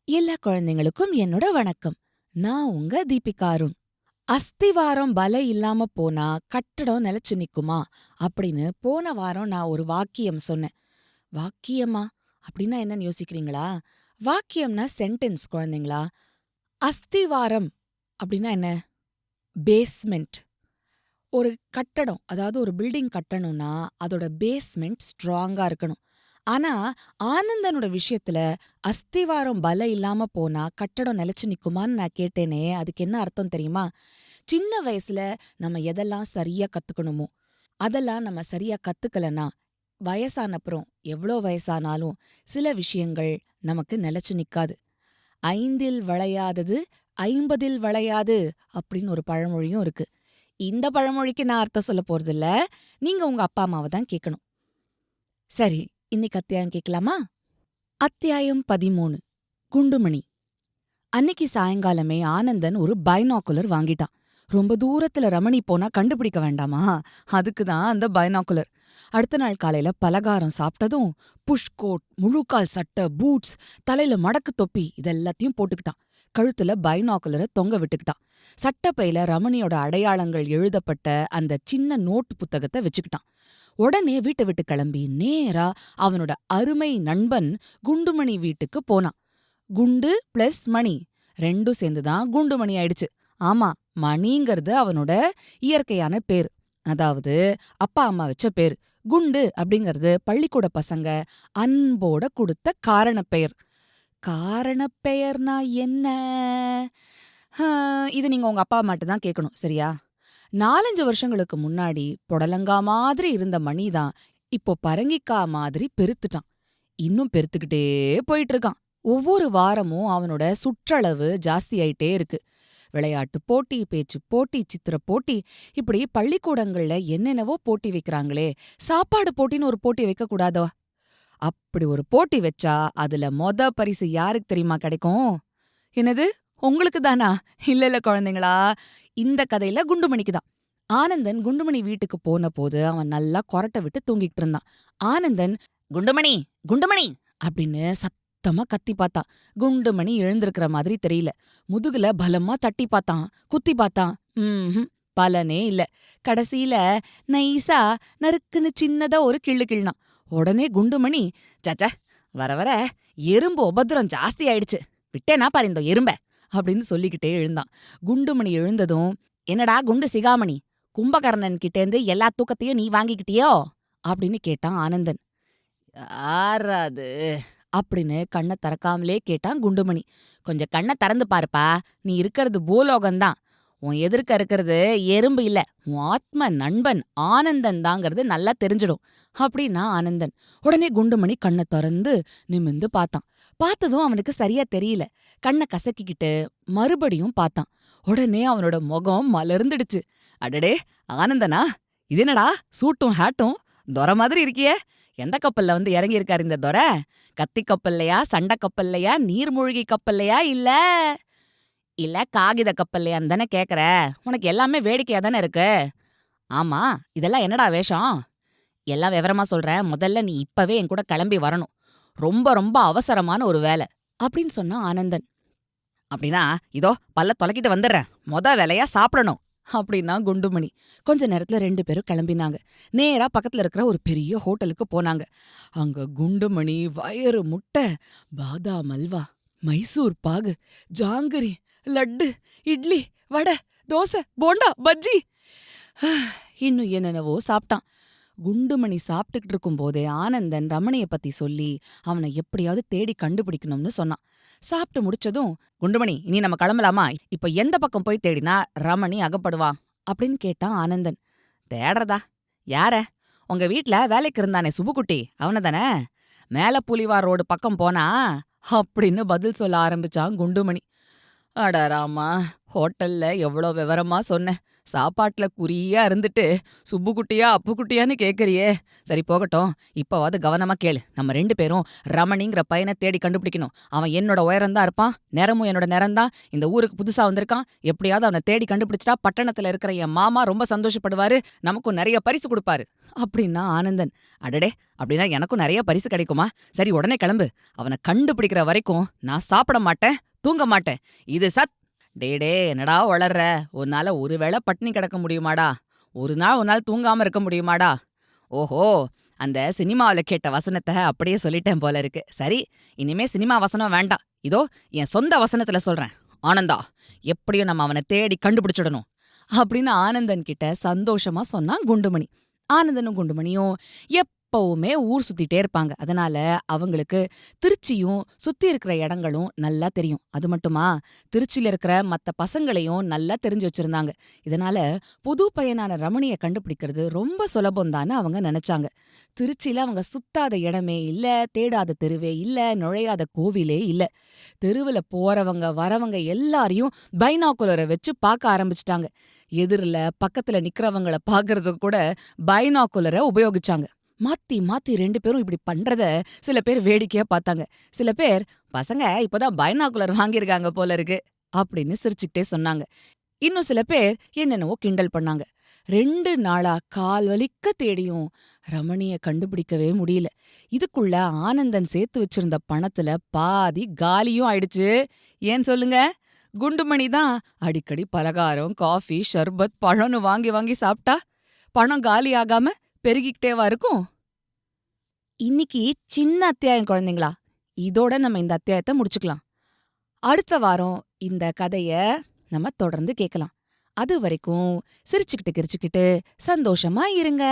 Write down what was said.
எல்லா குழந்தைங்களுக்கும் என்னோட வணக்கம். நான் உங்க தீபிகா அருண். அஸ்திவாரம் பலம் இல்லாம போனா கட்டடம் நிலைச்சு நிக்குமா அப்படின்னு போன வாரம் நான் ஒரு வாக்கியம் சொன்னேன். வாக்கியமா அப்படின்னா என்னன்னு யோசிக்கிறீங்களா? வாக்கியம்னா சென்டென்ஸ் குழந்தைங்களா. அஸ்திவாரம் அப்படின்னா என்ன? பேஸ்மெண்ட். ஒரு கட்டடம், அதாவது ஒரு பில்டிங் கட்டணும்னா அதோட பேஸ்மெண்ட் ஸ்ட்ராங்கா இருக்கணும். ஆனா ஆனந்தனோட விஷயத்துல அஸ்திவாரம் பலம் இல்லாம போனா கட்டடம் நிலைச்சு நிக்குமான்னு நான் கேட்டேனே, அதுக்கு என்ன அர்த்தம் தெரியுமா? சின்ன வயசுல நம்ம எதெல்லாம் சரியா கத்துக்கணுமோ அதெல்லாம் நம்ம சரியா கத்துக்கலனா வயசானப்புறம் எவ்ளோ வயசானாலும் சில விஷயங்கள் நமக்கு நிலைச்சு நிக்காது. ஐந்தில் வளையாதது ஐம்பதில் வளையாது அப்படின்னு ஒரு பழமொழியும் இருக்கு. இந்த பழமொழிக்கு நான் அர்த்தம் சொல்ல போறதில்ல. நீங்க உங்க அப்பா அம்மாவை தான் கேட்கணும். சரி, இன்னைக்கு அத்தியாயம் கேட்கலாமா? அத்தியாயம் 13. குண்டுமணி. அன்னிக்கு சாயங்காலமே ஆனந்தன் ஒரு பைனாக்குலர் வாங்கிட்டான். ரொம்ப தூரத்துல ரமணி போனா கண்டுபிடிக்க வேண்டாமா? அதுக்குதான் அந்த பைனாக்குலர். அடுத்த நாள் காலையில பலகாரம் சாப்பிட்டதும் புஷ்கோட், முழுக்கால் சட்டை, பூட்ஸ், தலையில மடக்கு தொப்பி இதெல்லாத்தையும் போட்டுக்கிட்டான். கழுத்துல பைனாக்குலரை தொங்க விட்டுக்கிட்டான். சட்டப்பையில ரமணியோட அடையாளங்கள் எழுதப்பட்ட அந்த சின்ன நோட்டு புத்தகத்தை வச்சுக்கிட்டான். உடனே வீட்டை விட்டு கிளம்பி நேரா அவனோட அருமை நண்பன் குண்டுமணி வீட்டுக்கு போனான். குண்டு பிளஸ் மணி ரெண்டும் சேர்ந்துதான் குண்டுமணி ஆயிடுச்சு. ஆமா, மணிங்கிறது அவனோட இயற்கையான பேர். அதாவது அப்பா அம்மா வச்ச பேரு. குண்டு அப்படிங்கறது பள்ளிக்கூட பசங்க அன்போட கொடுத்த காரணப் பெயர். காரணப் பெயர்னா என்ன? இது நீங்க உங்க அப்பா அம்மாட்ட தான் கேட்கணும், சரியா? 4-5 வருஷங்களுக்கு முன்னாடி புடலங்கா மாதிரி இருந்த மணிதான் இப்போ பரங்கிக்கா மாதிரி பெருத்துட்டான். இன்னும் பெருத்துக்கிட்டே போயிட்டு இருக்கான். ஒவ்வொரு வாரமும் அவனோட சுற்றளவு ஜாஸ்தியாயிட்டே இருக்கு. விளையாட்டு போட்டி, பேச்சு போட்டி, சித்திர போட்டி, இப்படி பள்ளிக்கூடங்கள்ல என்னென்னவோ போட்டி வைக்கிறாங்களே, சாப்பாடு போட்டின்னு ஒரு போட்டி வைக்க கூடாதோ? அப்படி ஒரு போட்டி வச்சா அதுல பரிசு யாருக்கு தெரியுமா கிடைக்கும்? என்னது? உங்களுக்கு தானா? இல்ல இல்ல குழந்தைங்களா, இந்த கதையில குண்டுமணிக்கு தான். ஆனந்தன் குண்டுமணி வீட்டுக்கு போன போது அவன் நல்லா கொரட்டை விட்டு தூங்கிட்டு இருந்தான். ஆனந்தன், குண்டுமணி குண்டுமணி அப்படின்னு சத்தமா கத்தி பார்த்தான். குண்டுமணி எழுந்திருக்கிற மாதிரி தெரியல. முதுகுல பலமா தட்டி பார்த்தான், குத்தி பார்த்தான். பலனே இல்ல. கடைசியில நைஸா நறுக்குன்னு சின்னதா ஒரு கிள்ளு கிள்னான். உடனே குண்டுமணி, சச்ச, வர வர எறும்பு உபத்திரம் ஜாஸ்தி ஆயிடுச்சு, விட்டேனா பாரு இந்த எறும்ப அப்படின்னு சொல்லிக்கிட்டே எழுந்தான். குண்டுமணி எழுந்ததும், என்னடா குண்டு சிகாமணி, கும்பகர்ணன் கிட்டேந்து எல்லா தூக்கத்தையும் நீ வாங்கிக்கிட்டியோ அப்படின்னு கேட்டான் ஆனந்தன். யாராது அப்படின்னு கண்ணை திறக்காமலே கேட்டான் குண்டுமணி. கொஞ்சம் கண்ணை திறந்து பாருப்பா, நீ இருக்கிறது பூலோகம்தான். உன் எதிர்க்க இருக்கிறது எறும்பு இல்ல, உன் ஆத்ம நண்பன் ஆனந்தன் தாங்கிறது நல்லா தெரிஞ்சிடும் அப்படின்னா ஆனந்தன். உடனே குண்டுமணி கண்ணை திறந்து நிமிந்து பார்த்தான். பார்த்ததும் அவனுக்கு சரியா தெரியல. கண்ணை கசக்கிக்கிட்டு மறுபடியும் பார்த்தான். உடனே அவனோட முகம் மலர்ந்துடுச்சு. அடடே, ஆனந்தனா? இது என்னடா சூட்டும் ஹேட்டும் தொர மாதிரி இருக்கியே? எந்த கப்பல்ல வந்து இறங்கி இருக்காரு இந்த தொர? கத்தி கப்பல்லையா, சண்டை கப்பல்லையா, நீர்மூழ்கி கப்பல்லையா, இல்ல இல்ல காகித கப்பல்லையான்னு தானே கேக்குற? உனக்கு எல்லாமே வேடிக்கையா தானே இருக்கு. ஆமா, இதெல்லாம் என்னடா வேஷம்? எல்லாம் விவரமா சொல்றேன். முதல்ல நீ இப்பவே என் கூட கிளம்பி வரணும். ரொம்ப ரொம்ப அவசரமான ஒரு வேலை அப்படின்னு சொன்னான் ஆனந்தன். அப்படின்னா இதோ பல்ல தொலைக்கிட்டு வந்துடுறேன், வேலையா சாப்பிடணும் அப்படின்னா குண்டுமணி. கொஞ்ச நேரத்துல 2 பேரும் கிளம்பினாங்க. நேரா பக்கத்துல இருக்கிற ஒரு பெரிய ஹோட்டலுக்கு போனாங்க. அங்க குண்டுமணி வயிறு முட்டை பாதாம் அல்வா, மைசூர் பாகு, ஜாங்கிரி, லட்டு, இட்லி, வடை, தோசை, போண்டா, பஜ்ஜி, இன்னும் என்னென்னவோ சாப்பிட்டான். குண்டுமணி சாப்பிட்டுக்கிட்டு இருக்கும் போதே ஆனந்தன் ரமணிய பத்தி சொல்லி அவனை எப்படியாவது தேடி கண்டுபிடிக்கணும்னு சொன்னான். சாப்பிட்டு முடிச்சதும், குண்டுமணி இனி நம்ம கிளம்பலாமா? இப்ப எந்த பக்கம் போய் தேடினா ரமணி அகப்படுவான் அப்படின்னு கேட்டான் ஆனந்தன். தேடுறதா? யார? உங்க வீட்ல வேலைக்கு இருந்தானே சுபுக்குட்டி, அவனதானே? மேல புலிவார் ரோடு பக்கம் போனா அப்படின்னு பதில் சொல்ல ஆரம்பிச்சான் குண்டுமணி. அட ராமா, ஹோட்டல்ல எவ்வளோ விவரமா சொன்னேன். சாப்பாட்டுல குறியா இருந்துட்டு சுப்பு குட்டியா அப்பு குட்டியான்னு கேக்குறியே. சரி போகட்டும். இப்பவாவது கவனமா கேளு. நம்ம 2 பேரும் ரமணிங்கிற பையனை தேடி கண்டுபிடிக்கணும். அவன் என்னோட உயரம் தான் இருப்பான். நிறமும் என்னோட நிறம் தான். இந்த ஊருக்கு புதுசா வந்திருக்கான். எப்படியாவது அவனை தேடி கண்டுபிடிச்சிட்டா பட்டணத்துல இருக்கிற என் மாமா ரொம்ப சந்தோஷப்படுவாரு. நமக்கும் நிறைய பரிசு கொடுப்பாரு. அப்படின்னா ஆனந்தன். அடடே, அப்படின்னா எனக்கும் நிறைய பரிசு கிடைக்குமா? சரி உடனே கிளம்பு. அவனை கண்டுபிடிக்கிற வரைக்கும் நான் சாப்பிட மாட்டேன், தூங்க மாட்டேன். இது சத். டே என்னடா வளர்ற? உன்னால ஒருவேளை பட்டினி கிடக்க முடியுமாடா? ஒரு நாள் தூங்காம இருக்க முடியுமாடா? ஓஹோ! அந்த சினிமாவுல கேட்ட வசனத்த அப்படியே சொல்லிட்டேன் போல இருக்கு. சரி, இனிமே சினிமா வசனம் வேண்டாம். இதோ என் சொந்த வசனத்துல சொல்றேன். ஆனந்தா, எப்படியும் நம்ம அவனை தேடி கண்டுபிடிச்சிடணும். அப்படின்னு ஆனந்தன் கிட்ட சந்தோஷமா சொன்னான் குண்டுமணி. ஆனந்தனும் குண்டுமணியும் எப்பவுமே ஊர் சுத்திட்டே இருப்பாங்க. அதனால அவங்களுக்கு திருச்சியும் சுத்தி இருக்கிற இடங்களும் நல்லா தெரியும். அது மட்டுமா, திருச்சியில இருக்கிற மத்த பசங்களையும் நல்லா தெரிஞ்சு வச்சிருந்தாங்க. இதனால புது பையனான ரமணிய கண்டுபிடிக்கிறது ரொம்ப சுலபம்தான்னு அவங்க நினைச்சாங்க. திருச்சியில அவங்க சுத்தாத இடமே இல்ல, தேடாத தெருவே இல்ல, நுழையாத கோவிலே இல்ல. தெருவுல போறவங்க வரவங்க எல்லாரையும் பைனாகுலரை வச்சு பார்க்க ஆரம்பிச்சிட்டாங்க. எதிரில பக்கத்துல நிக்கிறவங்கள பார்க்கறதுக்கு கூட பைனாகுலரை உபயோகிச்சாங்க. மாத்தி மாத்தி 2 பேரும் இப்படி பண்றத சில பேர் வேடிக்கையா பார்த்தாங்க. சில பேர், பசங்க இப்பதான் பைனாகுலர் வாங்கியிருக்காங்க போல இருக்கு அப்படின்னு சிரிச்சுக்கிட்டே சொன்னாங்க. இன்னும் சில பேர் என்னென்னவோ கிண்டல் பண்ணாங்க. 2 நாளா கால் வலிக்க தேடியும் ரமணிய கண்டுபிடிக்கவே முடியல. இதுக்குள்ள ஆனந்தன் சேர்த்து வச்சிருந்த பணத்துல பாதி காலியும் ஆயிடுச்சு. ஏன் சொல்லுங்க? குண்டுமணி தான் அடிக்கடி பலகாரம், காஃபி, ஷர்பத், பழம்னு வாங்கி வாங்கி சாப்பிட்டா பணம் காலி ஆகாம பெருகிக்கிட்டேவா இருக்கும்? இன்னிக்கு சின்ன அத்தியாயம் குழந்தைங்களா. இதோட நம்ம இந்த அத்தியாயத்த முடிச்சுக்கலாம். அடுத்த வாரம் இந்த கதைய நம்ம தொடர்ந்து கேட்கலாம். அது வரைக்கும் சிரிச்சுக்கிட்டு கிரிச்சுக்கிட்டு சந்தோஷமா இருங்க.